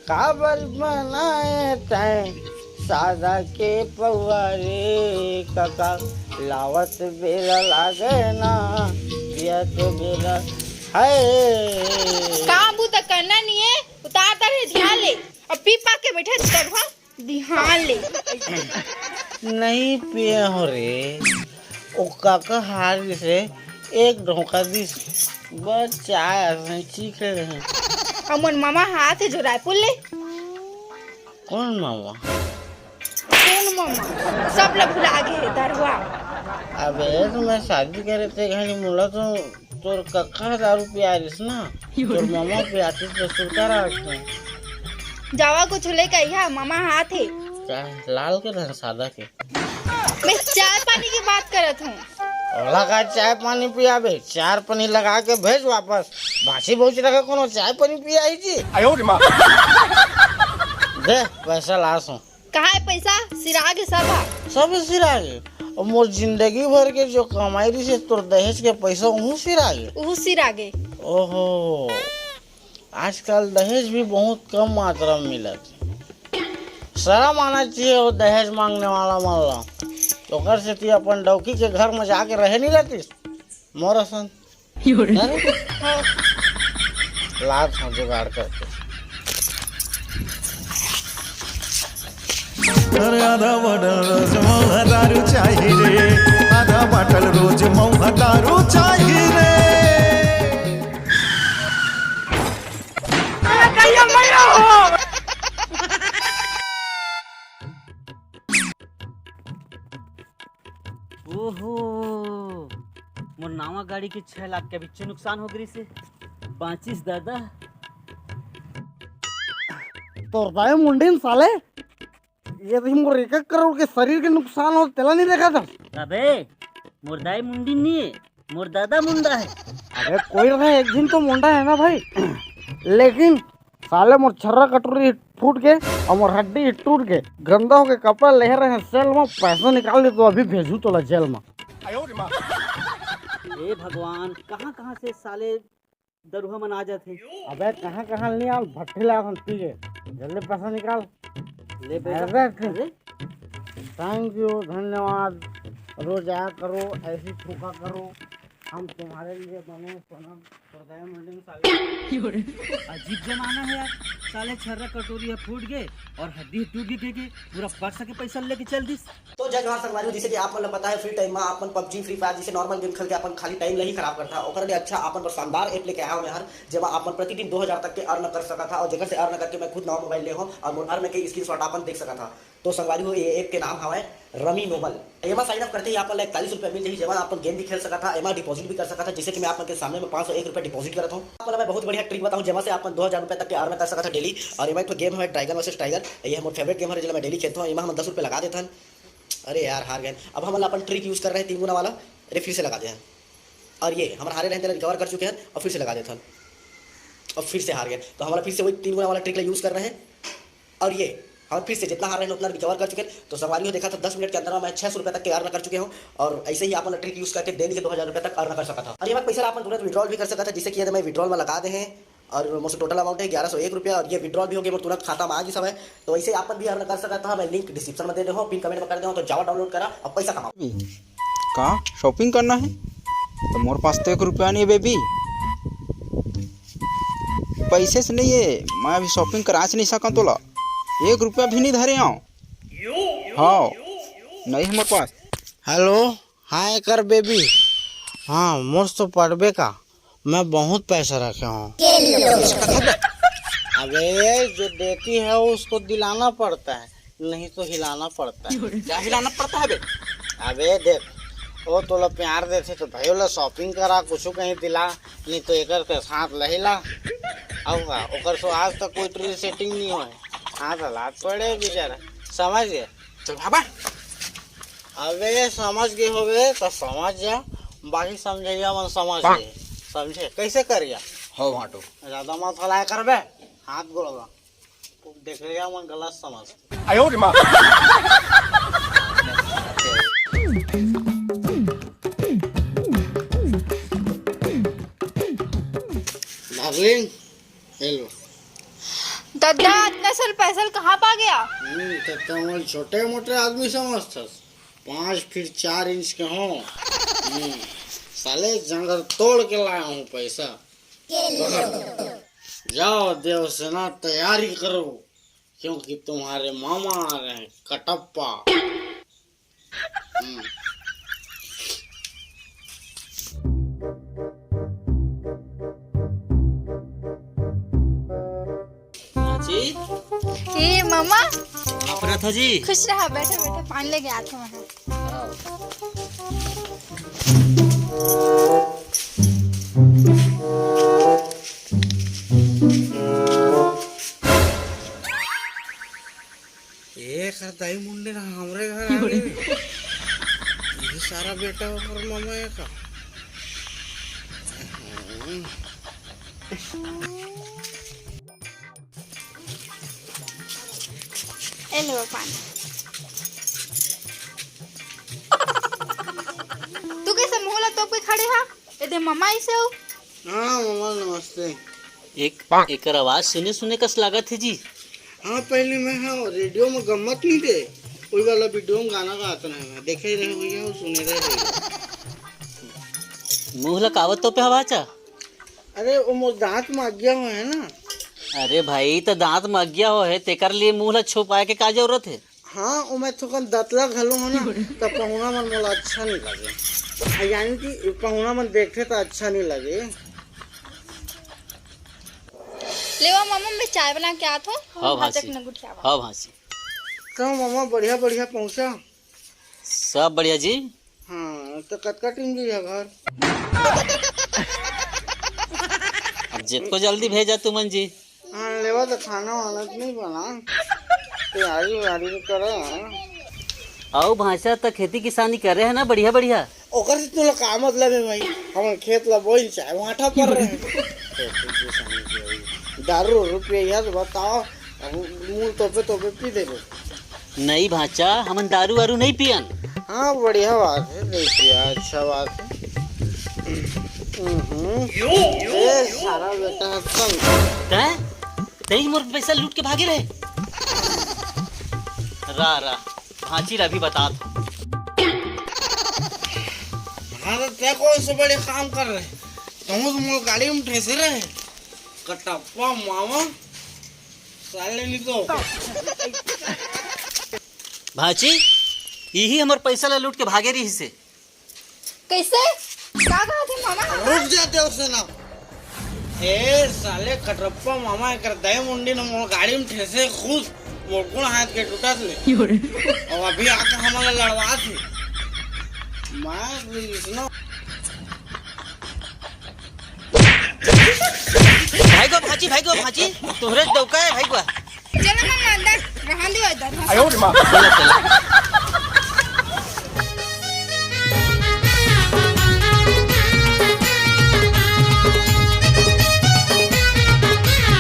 काबर बनाए तैं सादा के पवारे काका लावत बेरा लागे ना या तो बेरा है काम बूता करना नहीं है, उतार तर ध्यान ले। अब पी पा के बैठे तरवा ध्यान ले। नहीं पिए हो रे ओ काका हार से एक ढोका दिस बस चाय ऐसे चीख रहे। अमन मामा हाथ है जो रायपुर ले। कौन मामा? कौन मामा? सब लोग भुला गए दरवा। अबे तो मैं शादी करे थे घनी मुला तो तोर कक्का दारू पियारिस ना तोर मामा पियाती तो सुरकारा रखे जावा कुछ ले कहिया मामा हाथ है। चाय लाल के रंग सादा के मैं चाय पानी की बात करत हूँ। ओला का चाय पानी पियाबे चार पानी लगा के भेज वापस भाषी बहुत रखे कोनो चाय पानी पियाई जी आयो रे मां दे पैसा लास हूँ। कहाँ है पैसा? सिराग सब सिरागे और मोर जिंदगी भर के जो कमाई रही से तोर दहेज के पैसा ऊ सिरागे। ओहो आजकल दहेज भी बहुत कम मात्रा में मिलत शर्म आना चाहिए वो दहेज मांगने वाला मामला तो कर से ती अपन डौकी के घर में जाके रहे नहीं रहती मोर सन लात हूँ जुगाड़ करके आधा बॉटल रोज मौहा दारू चाहिए रे आधा बॉटल रोज मौहा दारू चाहिए रे ओहो मोर नावा गाड़ी के 6 लाख के बिच्चे नुकसान हो गई से 25 दादा तो दाए मुंडीन साले ये तो मोर 1 करोड़ के शरीर के नुकसान हो तेला नहीं देखा था अबे मोर दाई मुंडी नहीं है मोर दादा मुंडा है। अरे कोई रहे एक दिन तो मुंडा है ना भाई लेकिन साले मोर छर्रा कटोरी फूट के और मोर हड्डी टूट के गंदा हो के कपड़ा ले रहे सेल में पैसा निकाल ले तो अभी भेजू तो जेल में। ए भगवान कहाँ कहाँ से साले दरुहा मन आ जाते। अबे कहाँ कहाँ नहीं आ भट्टी ला पी के जल्दी पैसा निकाल ले थैंक यू धन्यवाद रोज आया करो ऐसी फूका करो हम तुम्हारे लिए बने सनम हृदय मंडिंग साले अजीब जमाना है यार साले छर्रा कटोरी फूट गए और हड्डी टूट गई के पूरा पर्स के पैसा लेके चल दिस। तो जय जवाहर संगवारी जैसे कि आप मतलब पता है फ्री टाइम में अपन पबजी फ्री फायर जैसे नॉर्मल गेम खेल के अपन खाली टाइम नहीं खराब करता ओकर लिए अच्छा अपन पर शानदार ऐप लेके आया हूं मैं हर जेमा अपन प्रतिदिन 2000 तक के अर्न कर सका था और जगह से अर्न करके मैं खुद नवा मोबाइल ले हूं और मोर अर्न के स्क्रीनशॉट अपन देख सका था। तो संगवारी हो ये ऐप के नाम है रमी नोबल। एमा साइन अप करते ही आप 41 रुपये मिल जाए जेमा अपन गेम भी खेल सका था एमा डिपॉजिट भी कर सका था जैसे कि मैं आपके सामने में 501 रुपये डिपॉजिट करता हूँ। आपको मैं बहुत बढ़िया ट्रिक बताऊँ जेमा से अपन 2000 रुपये तक के अर्न कर सका था डेली। और एमा एक गेम है ड्रैगन वर्सेस टाइगर ये हमारा फेवरेट गेम है जो मैं डेली खेलता हूँ। एमा हम 10 रुपये लगा देते हैं। अरे यार हार गए। अब हम अपन ट्रिक यूज़ कर रहे हैं 3 गुना वाला। अरे फिर से लगा दे हैं और ये हमारे हारे रहते रिकवर कर चुके हैं और फिर से लगा देते हैं और फिर से हार गए। तो हमारा फिर से वही 3 गुना वाला ट्रिक यूज़ कर रहे हैं और ये हम फिर से जितना हार रहे हैं उतना रिकवर कर चुके हैं। तो सवारी हो देखा था 10 मिनट के अंदर मैं 600 रुपये तक के अर्न कर चुके हूँ और ऐसे ही अपन ट्रिक यूज़ करके डेली के 2000 रुपये तक अर्न कर सका था। और ये पैसा अपन तुरंत विड्रॉल भी कर सका था जिससे कि मैं विड्रॉल में लगा दे हैं और मुझसे टोटल अमाउंट है 1101 रुपया और ये विड्रॉल भी हो गया तुरंत खाता में आ गई सब है। तो ऐसे अपन भी अर्न कर सका था। मैं लिंक डिस्क्रिप्शन में दे रहा हूँ पिन कमेंट में कर दे तो जावा डाउनलोड करा और पैसा कमाओ। कहाँ शॉपिंग करना है तो मोर पास तो 1 रुपया नहीं है बेबी पैसे से नहीं है मैं अभी शॉपिंग करा नहीं सका तोला 1 रुपया भी नहीं धरे आओ हाँ नहीं हमारे पास। हेलो हाय कर बेबी हाँ मोर तो पढ़बे का मैं बहुत पैसा रखा हूँ। अबे जो देती है उसको दिलाना पड़ता है नहीं तो हिलाना पड़ता है। क्या हिलाना पड़ता है बे? अबे देख वो तो लोग प्यार देते तो भाई वाला शॉपिंग करा कुछ कहीं दिला नहीं तो एक के साथ लहिला आऊँगा ओकर सो आज तक कोई ट्री सेटिंग नहीं हुआ हाथ हालात पड़े बेचारा समझ गए। चल बाबा अबे समझ गए हो गए तो समझ जा बाकी समझिया मन समझ गए समझे कैसे करिया हो भाटो ज्यादा मत हलाया करबे हाथ गोड़वा देख लिया मन गलत समझ आयो रे मां डार्लिंग ये लो। दादा इतना साल पैसा कहाँ पा गया? तो तुम छोटे मोटे आदमी समझतस। 5 फीट 4 इंच के हो। साले जंगल तोड़ के लाया हूँ पैसा। जाओ देवसेना तैयारी करो, क्योंकि तुम्हारे मामा आ रहे हैं, कटप्पा। जी ये मामा अपना था जी। खुश रहा, बैठे बैठे पानी लेके आते हैं। एक दाई मुंडे ना हमरे घर आ गए। ये सारा बेटा और मामा का। ए लो पानी। तू कैसे मुंह ला तोप के खड़े हा? ए दे मामा ऐसे हो? हाँ मामा नमस्ते। एक आवाज सुने सुने कस लागत है जी। हाँ पहले मैं हाँ रेडियो में गम्मत नहीं थे, कोई वाला वीडियो में गाना गाता नहीं, मैं देखे ही रहे भैया और सुने रहे। मुंह लकावत तो पे हवाचा। अरे वो मोर दांत में गया हुआ है ना। अरे भाई तो दांत मग गया हो है तेकर लिए मुंह ला छुपाए के का जरूरत है? हाँ वो मैं थोड़ा दतला घलो हो ना, तब पहुना मन मोला अच्छा नहीं लगे। यानी कि पहुना मन देखे तो अच्छा नहीं लगे। ले वो मामा मैं चाय बना के आत हूँ। हाँ भासी। हाँ भासी। तो मामा बढ़िया बढ़िया पहुँचा। सब बढ़िया जी। हाँ तो कतका टीम जी है घर। अब जितको जल्दी भेजा तुमन जी। हाँ लेवा तो खाना वाना तो नहीं बना, तैयारी वारी करे। आओ भाषा तो खेती किसानी कर रहे हैं ना, बढ़िया बढ़िया। ओकर से तुला का मतलब है भाई, हम खेत ला बोल चाहे वाटा पर रहे हैं। दारू रुपये यार बताओ, मूल तोपे पी दे। नहीं भाचा हमन दारू वारू नहीं पियन। हाँ बढ़िया बात है, नहीं पिया अच्छा बात है। ए सारा बेटा संग नहीं मोर पैसा लूट के भागे रहे। रा भांची रा भी बता दो। हाँ तो क्या कौन से बड़े काम कर रहे, तुम मोर गाड़ी में ठेसे रहे। कटप्पा मामा साले नहीं तो भाची यही हमार पैसा ला लूट के भागे रही से। कैसे? क्या कहा थे मामा? रुक जाते उसे ना। ए साले कटप्पा मामा कर दे मुंडी ने मोर गाड़ी में ठेसे खुद मोर गुण हाथ के टूटा ले। और अभी आके हमारा लड़वा थी मैं इसनो। भाई को भाची तोहरे दौका है भाई को। चलो मामा अंदर रहा दियो इधर। चला चला।